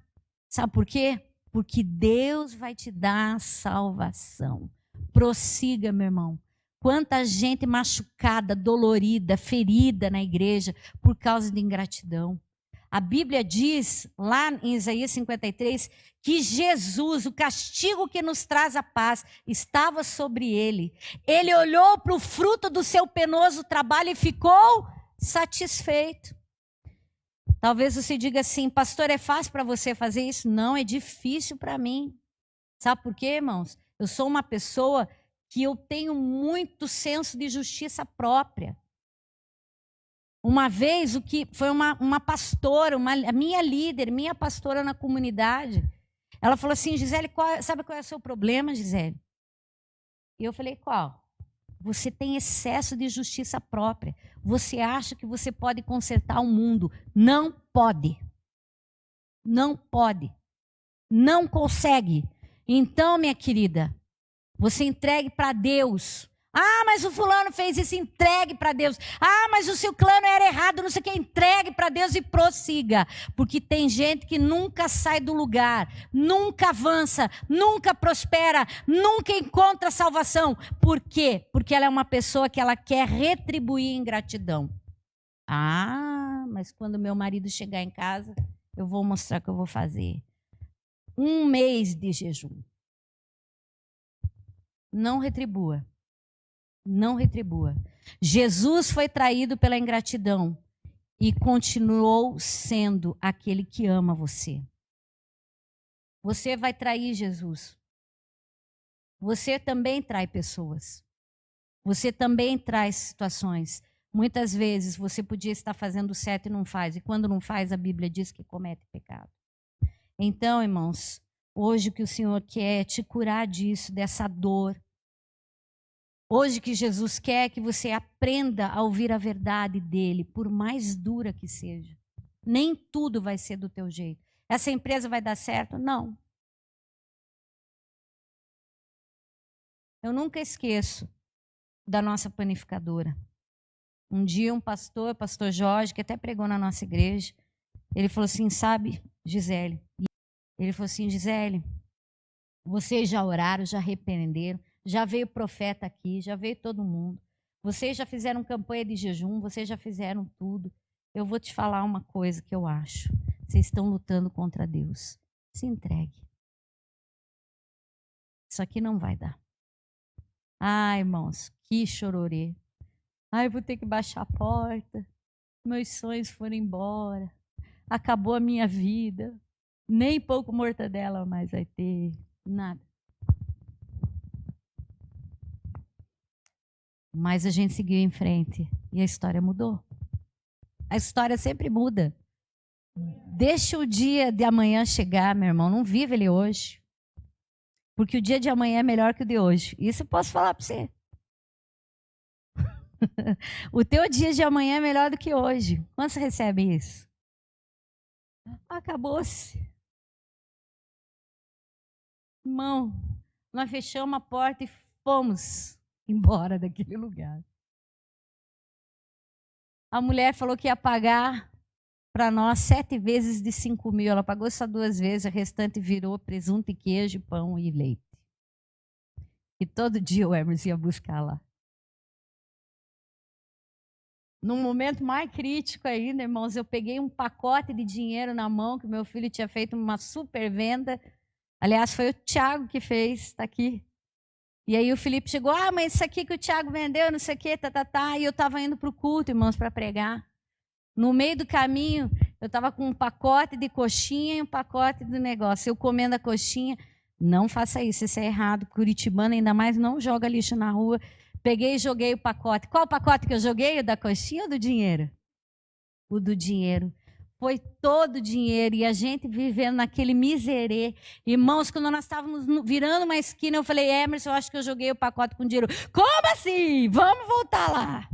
Sabe por quê? Porque Deus vai te dar salvação. Prossiga, meu irmão. Quanta gente machucada, dolorida, ferida na igreja por causa de ingratidão. A Bíblia diz, lá em Isaías 53, que Jesus, o castigo que nos traz a paz, estava sobre ele. Ele olhou para o fruto do seu penoso trabalho e ficou satisfeito. Talvez você diga assim, pastor, é fácil para você fazer isso? Não, é difícil para mim. Sabe por quê, irmãos? Eu sou uma pessoa que eu tenho muito senso de justiça própria. Uma vez, o que foi uma pastora, a minha líder, minha pastora na comunidade, ela falou assim: Gisele, sabe qual é o seu problema, Gisele? E eu falei: qual? Você tem excesso de justiça própria. Você acha que você pode consertar o mundo. Não pode. Não pode. Não consegue. Então, minha querida, você entregue para Deus. Ah, mas o fulano fez isso, entregue para Deus. Ah, mas o seu plano era errado, não sei o que, entregue para Deus e prossiga. Porque tem gente que nunca sai do lugar, nunca avança, nunca prospera, nunca encontra salvação. Por quê? Porque ela é uma pessoa que ela quer retribuir ingratidão. Ah, mas quando meu marido chegar em casa, eu vou mostrar o que eu vou fazer. 1 mês de jejum. Não retribua. Não retribua. Jesus foi traído pela ingratidão e continuou sendo aquele que ama você. Você vai trair Jesus. Você também trai pessoas. Você também traz situações. Muitas vezes você podia estar fazendo certo e não faz. E quando não faz, a Bíblia diz que comete pecado. Então, irmãos, hoje o que o Senhor quer é te curar disso, dessa dor. Hoje que Jesus quer que você aprenda a ouvir a verdade dele, por mais dura que seja. Nem tudo vai ser do teu jeito. Essa empresa vai dar certo? Não. Eu nunca esqueço da nossa panificadora. Um dia um pastor, o pastor Jorge, que até pregou na nossa igreja, ele falou assim: sabe, Gisele? Ele falou assim: Gisele, vocês já oraram, já arrependeram, já veio profeta aqui, já veio todo mundo. Vocês já fizeram campanha de jejum, vocês já fizeram tudo. Eu vou te falar uma coisa que eu acho. Vocês estão lutando contra Deus. Se entregue. Isso aqui não vai dar. Ai, irmãos, que chororê. Ai, eu vou ter que baixar a porta. Meus sonhos foram embora. Acabou a minha vida. Nem pouco mortadela mais vai ter. Nada. Mas a gente seguiu em frente e a história mudou. A história sempre muda. Deixa o dia de amanhã chegar, meu irmão. Não vive ele hoje. Porque o dia de amanhã é melhor que o de hoje. Isso eu posso falar para você. O teu dia de amanhã é melhor do que hoje. Quando você recebe isso? Acabou-se. Irmão, nós fechamos a porta e fomos embora daquele lugar. A mulher falou que ia pagar para nós 7 vezes de 5.000. Ela pagou só 2 vezes, o restante virou presunto e queijo, pão e leite. E todo dia o Hermes ia buscar lá. Num momento mais crítico ainda, irmãos, eu peguei um pacote de dinheiro na mão, que meu filho tinha feito uma super venda. Aliás, foi o Tiago que fez, está aqui. E aí o Felipe chegou: ah, mas isso aqui que o Tiago vendeu, não sei o quê, tá. E eu estava indo para o culto, irmãos, para pregar. No meio do caminho, eu estava com um pacote de coxinha e um pacote de negócio. Eu comendo a coxinha, não faça isso é errado. Curitibano, ainda mais, não joga lixo na rua. Peguei e joguei o pacote. Qual pacote que eu joguei? O da coxinha ou do dinheiro? O do dinheiro. Foi todo o dinheiro e a gente vivendo naquele miserê. Irmãos, quando nós estávamos virando uma esquina, eu falei: Emerson, eu acho que eu joguei o pacote com dinheiro. Como assim? Vamos voltar lá.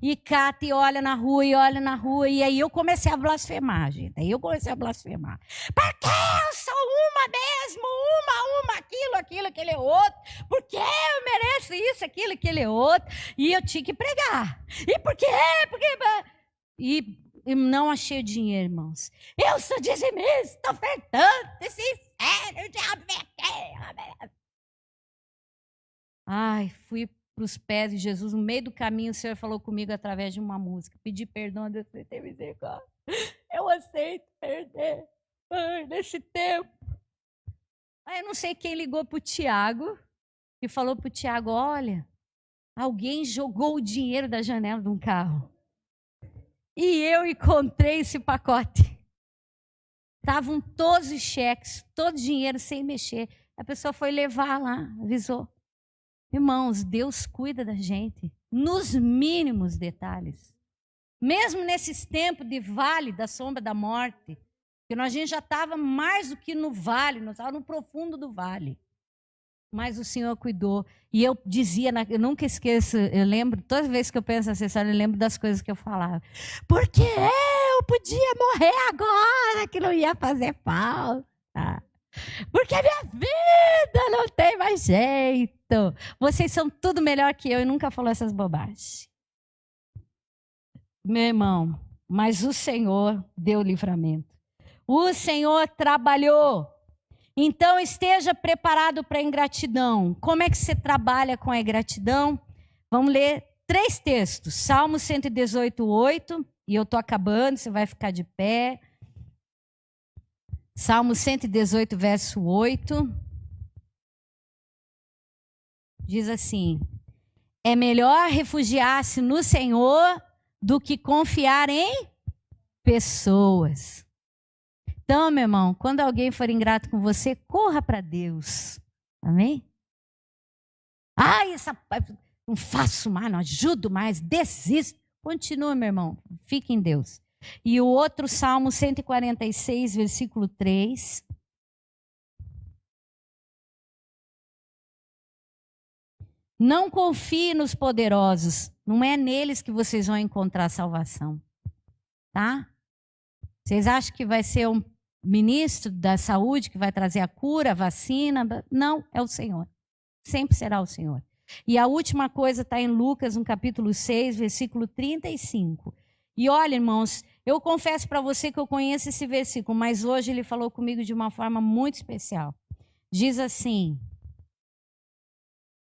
E cata e olha na rua, e aí eu comecei a blasfemar, gente. Aí eu comecei a blasfemar. Porque eu sou uma mesmo, uma, aquilo, aquele outro. Porque eu mereço isso, aquilo, aquele outro. E eu tinha que pregar. E por quê? E não achei o dinheiro, irmãos. Eu sou dizimista, ofertante, sincero, diabo. Ai, fui para os pés de Jesus. No meio do caminho, o Senhor falou comigo através de uma música. Pedi perdão a Deus, ter misericórdia. Eu aceito perder. Ai, nesse tempo. Aí eu não sei quem ligou para o Tiago e falou para o Tiago: olha, alguém jogou o dinheiro da janela de um carro. E eu encontrei esse pacote. Estavam todos os cheques, todo o dinheiro sem mexer. A pessoa foi levar lá, avisou. Irmãos, Deus cuida da gente nos mínimos detalhes. Mesmo nesses tempos de vale da sombra da morte, que a gente já estava mais do que no vale, nós estávamos no profundo do vale. Mas o Senhor cuidou. E eu dizia, eu nunca esqueço, eu lembro, toda vez que eu penso nessa história, eu lembro das coisas que eu falava. Porque eu podia morrer agora, que não ia fazer falta. Porque a minha vida não tem mais jeito. Vocês são tudo melhor que eu e nunca falou essas bobagens. Meu irmão, mas o Senhor deu livramento. O Senhor trabalhou. Então esteja preparado para a ingratidão. Como é que você trabalha com a ingratidão? Vamos ler 3 textos. Salmo 118:8. E eu estou acabando, você vai ficar de pé. Salmo 118, verso 8. Diz assim: é melhor refugiar-se no Senhor do que confiar em pessoas. Então, meu irmão, quando alguém for ingrato com você, corra para Deus. Amém? Não faço mais, não ajudo mais, desisto. Continua, meu irmão, fique em Deus. E o outro, Salmo 146, versículo 3. Não confie nos poderosos, não é neles que vocês vão encontrar salvação. Tá? Vocês acham que vai ser um ministro da saúde que vai trazer a cura, a vacina? Não, é o Senhor. Sempre será o Senhor. E a última coisa está em Lucas, no capítulo 6, versículo 35. E olha, irmãos, eu confesso para você que eu conheço esse versículo, mas hoje ele falou comigo de uma forma muito especial. Diz assim: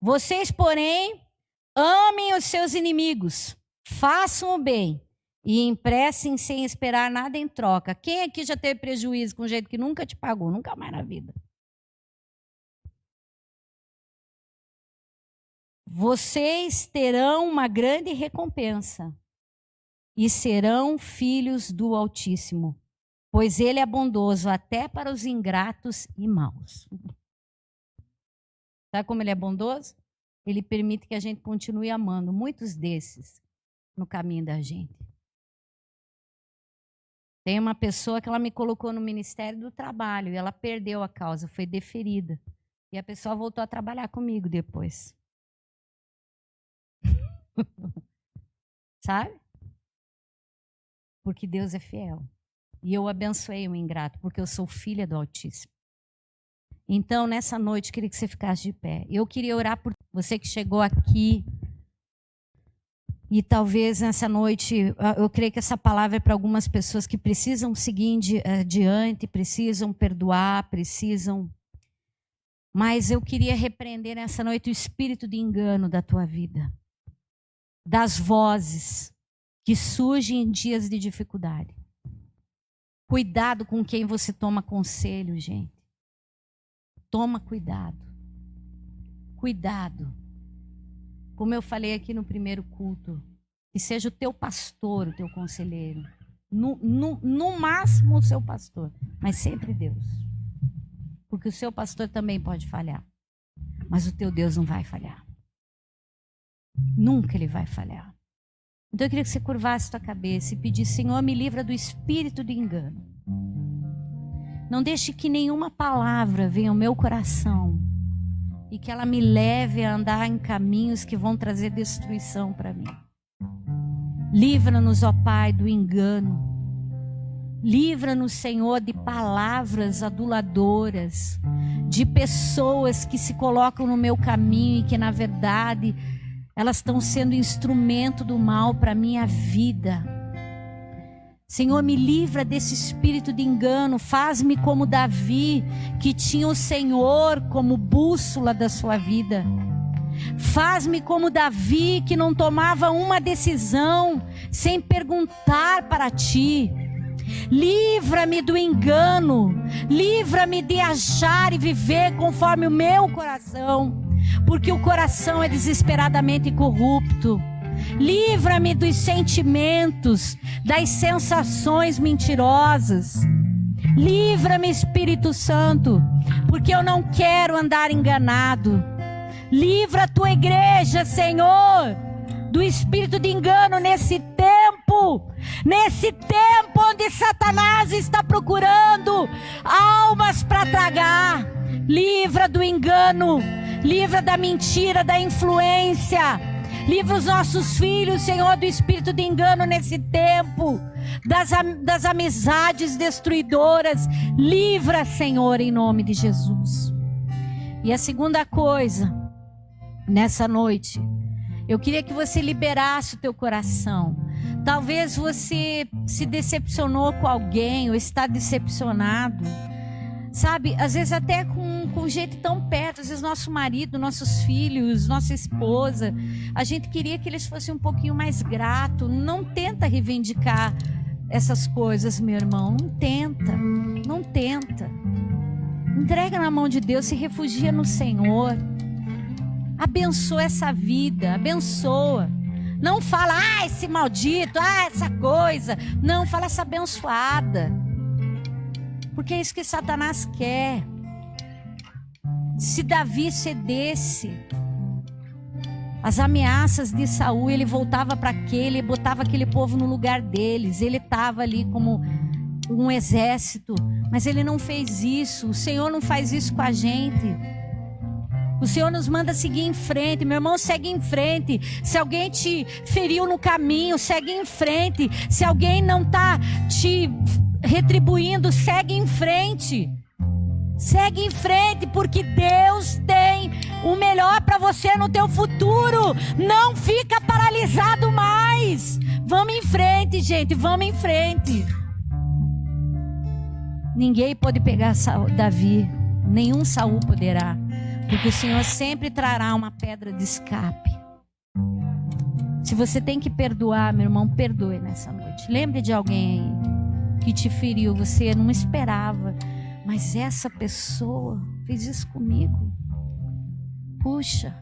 vocês, porém, amem os seus inimigos, façam o bem e emprestem sem esperar nada em troca. Quem aqui já teve prejuízo com um jeito que nunca te pagou, nunca mais na vida? Vocês terão uma grande recompensa e serão filhos do Altíssimo, pois Ele é bondoso até para os ingratos e maus. Sabe como Ele é bondoso? Ele permite que a gente continue amando muitos desses no caminho da gente. Tem uma pessoa que ela me colocou no Ministério do Trabalho e ela perdeu a causa, foi deferida. E a pessoa voltou a trabalhar comigo depois. Sabe? Porque Deus é fiel. E eu abençoei o ingrato, porque eu sou filha do Altíssimo. Então, nessa noite, eu queria que você ficasse de pé. Eu queria orar por você que chegou aqui. E talvez nessa noite, eu creio que essa palavra é para algumas pessoas que precisam seguir adiante, precisam perdoar, precisam. Mas eu queria repreender nessa noite o espírito de engano da tua vida. Das vozes que surgem em dias de dificuldade. Cuidado com quem você toma conselho, gente. Toma cuidado. Cuidado. Como eu falei aqui no primeiro culto, que seja o teu pastor, o teu conselheiro. No máximo o seu pastor, mas sempre Deus. Porque o seu pastor também pode falhar. Mas o teu Deus não vai falhar. Nunca ele vai falhar. Então eu queria que você curvasse tua cabeça e pedisse: Senhor, me livra do espírito de engano. Não deixe que nenhuma palavra venha ao meu coração e que ela me leve a andar em caminhos que vão trazer destruição para mim. Livra-nos, ó Pai, do engano. Livra-nos, Senhor, de palavras aduladoras, de pessoas que se colocam no meu caminho e que, na verdade, elas estão sendo instrumento do mal para a minha vida. Senhor, me livra desse espírito de engano. Faz-me como Davi, que tinha o Senhor como bússola da sua vida. Faz-me como Davi, que não tomava uma decisão sem perguntar para ti. Livra-me do engano. Livra-me de achar e viver conforme o meu coração, porque o coração é desesperadamente corrupto. Livra-me dos sentimentos, das sensações mentirosas. Livra-me, Espírito Santo, porque eu não quero andar enganado. Livra a tua igreja, Senhor, do espírito de engano nesse tempo. Nesse tempo onde Satanás está procurando almas para tragar, livra do engano, livra da mentira, da influência. Livra os nossos filhos, Senhor, do espírito de engano nesse tempo, das amizades destruidoras. Livra, Senhor, em nome de Jesus. E a segunda coisa, nessa noite, eu queria que você liberasse o teu coração. Talvez você se decepcionou com alguém ou está decepcionado. Sabe, às vezes até com gente tão perto, às vezes nosso marido, nossos filhos, nossa esposa, a gente queria que eles fossem um pouquinho mais gratos. Não tenta reivindicar essas coisas, meu irmão, não tenta. Entrega na mão de Deus, se refugia no Senhor. Abençoa essa vida, abençoa. Não fala, esse maldito, essa coisa. Não, fala essa abençoada. Porque é isso que Satanás quer. Se Davi cedesse as ameaças de Saul, ele voltava para aquele e botava aquele povo no lugar deles. Ele estava ali como um exército, mas ele não fez isso. O Senhor não faz isso com a gente. O Senhor nos manda seguir em frente. Meu irmão, segue em frente. Se alguém te feriu no caminho, segue em frente. Se alguém não está te retribuindo, segue em frente. Segue em frente, porque Deus tem o melhor para você no teu futuro. Não fica paralisado mais. Vamos em frente, gente, vamos em frente. Ninguém pode pegar Davi, nenhum Saul poderá, porque o Senhor sempre trará uma pedra de escape. Se você tem que perdoar, meu irmão, perdoe nessa noite. Lembre de alguém aí que te feriu, você não esperava, mas essa pessoa fez isso comigo. Puxa,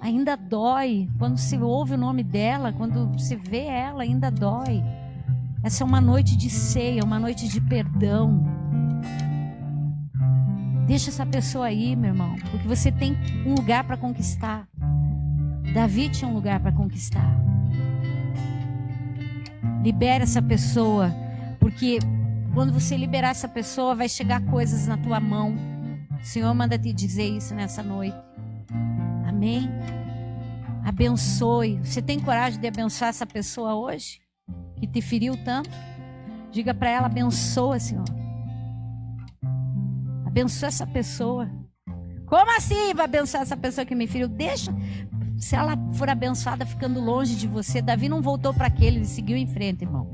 ainda dói quando se ouve o nome dela, quando se vê ela, ainda dói. Essa é uma noite de ceia, uma noite de perdão. Deixa essa pessoa aí, meu irmão, porque você tem um lugar para conquistar. Davi tinha um lugar para conquistar. Libera essa pessoa, porque quando você liberar essa pessoa, vai chegar coisas na tua mão. O Senhor manda te dizer isso nessa noite. Amém? Abençoe. Você tem coragem de abençoar essa pessoa hoje? Que te feriu tanto? Diga para ela, abençoa, Senhor. Abençoa essa pessoa. Como assim vai abençoar essa pessoa que me feriu? Deixa. Se ela for abençoada ficando longe de você, Davi não voltou para aquele, ele seguiu em frente, irmão.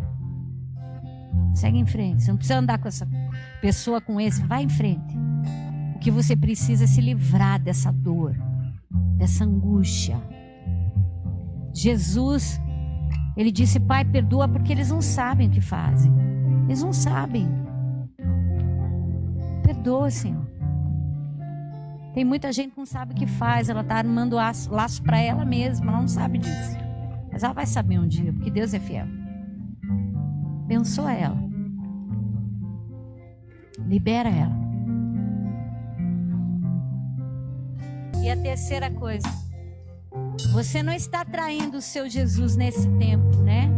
Segue em frente. Você não precisa andar com essa pessoa, com esse. Vai em frente. O que você precisa é se livrar dessa dor, dessa angústia. Jesus, ele disse, Pai, perdoa porque eles não sabem o que fazem. Eles não sabem. Perdoa, Senhor. Tem muita gente que não sabe o que faz. Ela está armando laço para ela mesma. Ela não sabe disso. Mas ela vai saber um dia, porque Deus é fiel. Abençoa ela. Libera ela. E a terceira coisa. Você não está traindo o seu Jesus nesse tempo, né?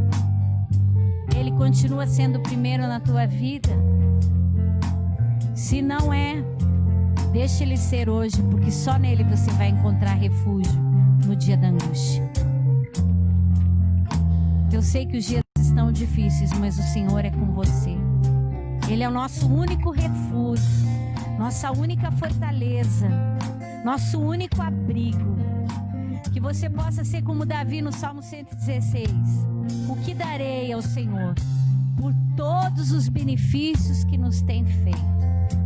Ele continua sendo o primeiro na tua vida. Se não é, deixa ele ser hoje, porque só nele você vai encontrar refúgio no dia da angústia. Eu sei que os dias estão difíceis, mas o Senhor é com você. Ele é o nosso único refúgio, nossa única fortaleza, nosso único abrigo. Que você possa ser como Davi no Salmo 116. O que darei ao Senhor por todos os benefícios que nos tem feito?